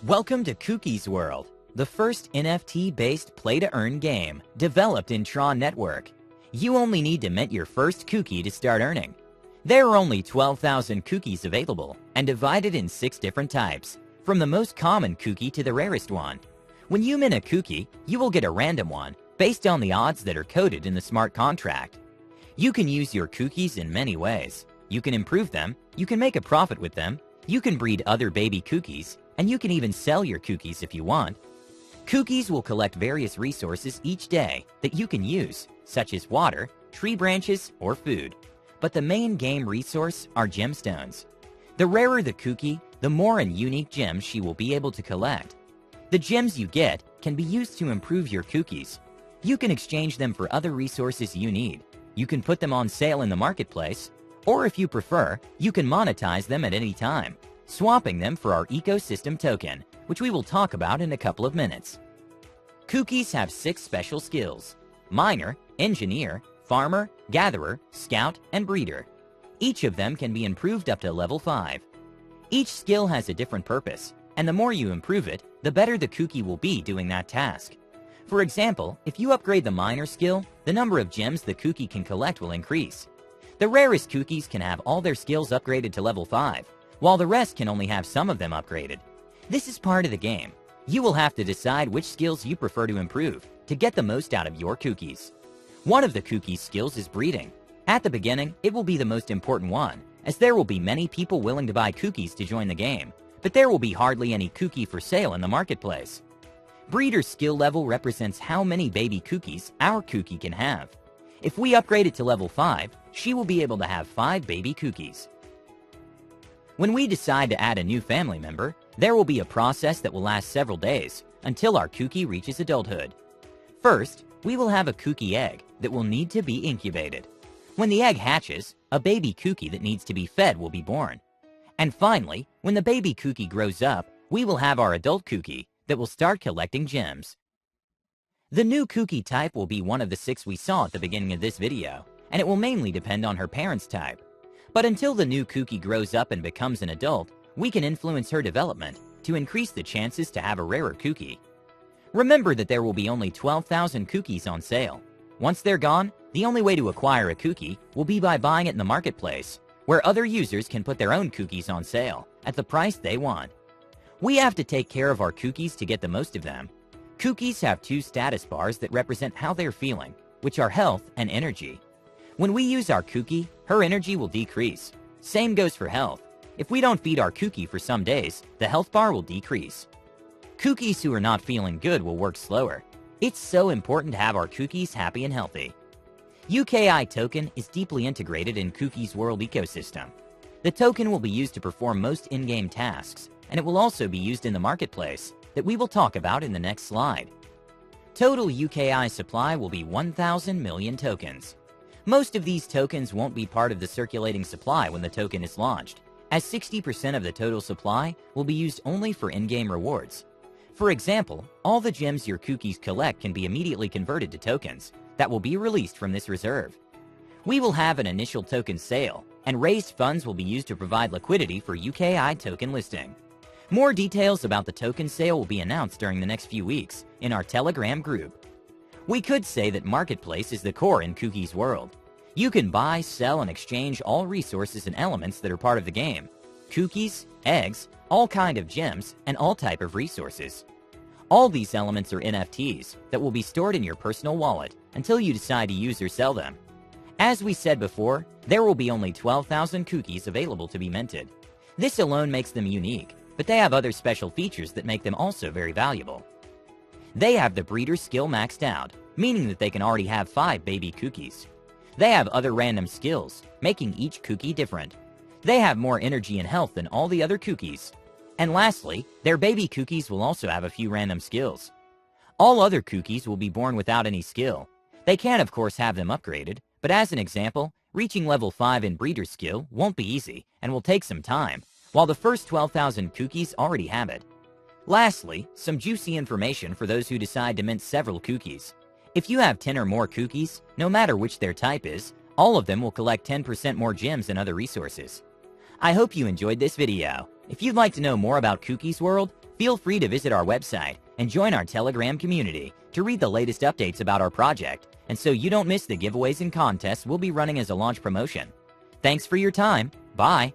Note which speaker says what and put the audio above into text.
Speaker 1: Welcome to Cukies.world, the first NFT-based play-to-earn game developed in Tron Network. You only need to mint your first cookie to start earning. There are only 12,000 cookies available and divided in 6 different types, from the most common cookie to the rarest one. When you mint a cookie, you will get a random one based on the odds that are coded in the smart contract. You can use your cookies in many ways. You can improve them, you can make a profit with them, you can breed other baby cookies, and you can even sell your cookies if you want. Cukies will collect various resources each day that you can use, such as water, tree branches, or food. But the main game resource are gemstones. The rarer the cookie, the more and unique gems she will be able to collect. The gems you get can be used to improve your cookies. You can exchange them for other resources you need. You can put them on sale in the marketplace, or if you prefer, you can monetize them at any time, swapping them for our ecosystem token, which we will talk about in a couple of minutes. Cookies have 6 special skills: miner, engineer, farmer, gatherer, scout, and breeder. Each of them can be improved up to level 5. Each skill has a different purpose, and the more you improve it, the better the cookie will be doing that task. For example, if you upgrade the miner skill, the number of gems the cookie can collect will increase. The rarest cookies can have all their skills upgraded to level 5, while the rest can only have some of them upgraded. This is part of the game. You will have to decide which skills you prefer to improve to get the most out of your cookies. One of the cookie's skills is breeding. At the beginning, it will be the most important one, as there will be many people willing to buy cookies to join the game, but there will be hardly any cookie for sale in the marketplace. Breeder's skill level represents how many baby cookies our cookie can have. If we upgrade it to level 5, she will be able to have 5 baby cookies. When we decide to add a new family member, there will be a process that will last several days until our cookie reaches adulthood. First, we will have a cookie egg that will need to be incubated. When the egg hatches, a baby cookie that needs to be fed will be born. And finally, when the baby cookie grows up, we will have our adult cookie that will start collecting gems. The new cookie type will be one of the 6 we saw at the beginning of this video, and it will mainly depend on her parents' type. But until the new cookie grows up and becomes an adult, we can influence her development to increase the chances to have a rarer cookie. Remember that there will be only 12,000 cookies on sale. Once they're gone, the only way to acquire a cookie will be by buying it in the marketplace, where other users can put their own cookies on sale at the price they want. We have to take care of our cookies to get the most of them. Cookies have 2 status bars that represent how they're feeling, which are health and energy. When we use our cookie, her energy will decrease. Same goes for health. If we don't feed our cookie for some days, the health bar will decrease. Cookies who are not feeling good will work slower. It's so important to have our cookies happy and healthy. UKI token is deeply integrated in Cukies.world ecosystem. The token will be used to perform most in-game tasks, and it will also be used in the marketplace that we will talk about in the next slide. Total UKI supply will be 1,000 million tokens. Most of these tokens won't be part of the circulating supply when the token is launched, as 60% of the total supply will be used only for in-game rewards. For example, all the gems your cookies collect can be immediately converted to tokens that will be released from this reserve. We will have an initial token sale, and raised funds will be used to provide liquidity for UKI token listing. More details about the token sale will be announced during the next few weeks in our Telegram group. We could say that Marketplace is the core in Cukies.world. You can buy, sell, and exchange all resources and elements that are part of the game. Cookies, eggs, all kind of gems, and all type of resources. All these elements are NFTs that will be stored in your personal wallet until you decide to use or sell them. As we said before, there will be only 12,000 cookies available to be minted. This alone makes them unique, but they have other special features that make them also very valuable. They have the breeder skill maxed out, meaning that they can already have 5 baby cookies. They have other random skills, making each cookie different. They have more energy and health than all the other cookies. And lastly, their baby cookies will also have a few random skills. All other cookies will be born without any skill. They can of course have them upgraded, but as an example, reaching level 5 in breeder skill won't be easy and will take some time, while the first 12,000 cookies already have it. Lastly, some juicy information for those who decide to mint several cookies. If you have 10 or more cookies, no matter which their type is, all of them will collect 10% more gems and other resources. I hope you enjoyed this video. If you'd like to know more about Cukies.world, Feel free to visit our website and join our Telegram community to read the latest updates about our project, and so you don't miss the giveaways and contests we'll be running as a launch promotion. Thanks for your time. Bye.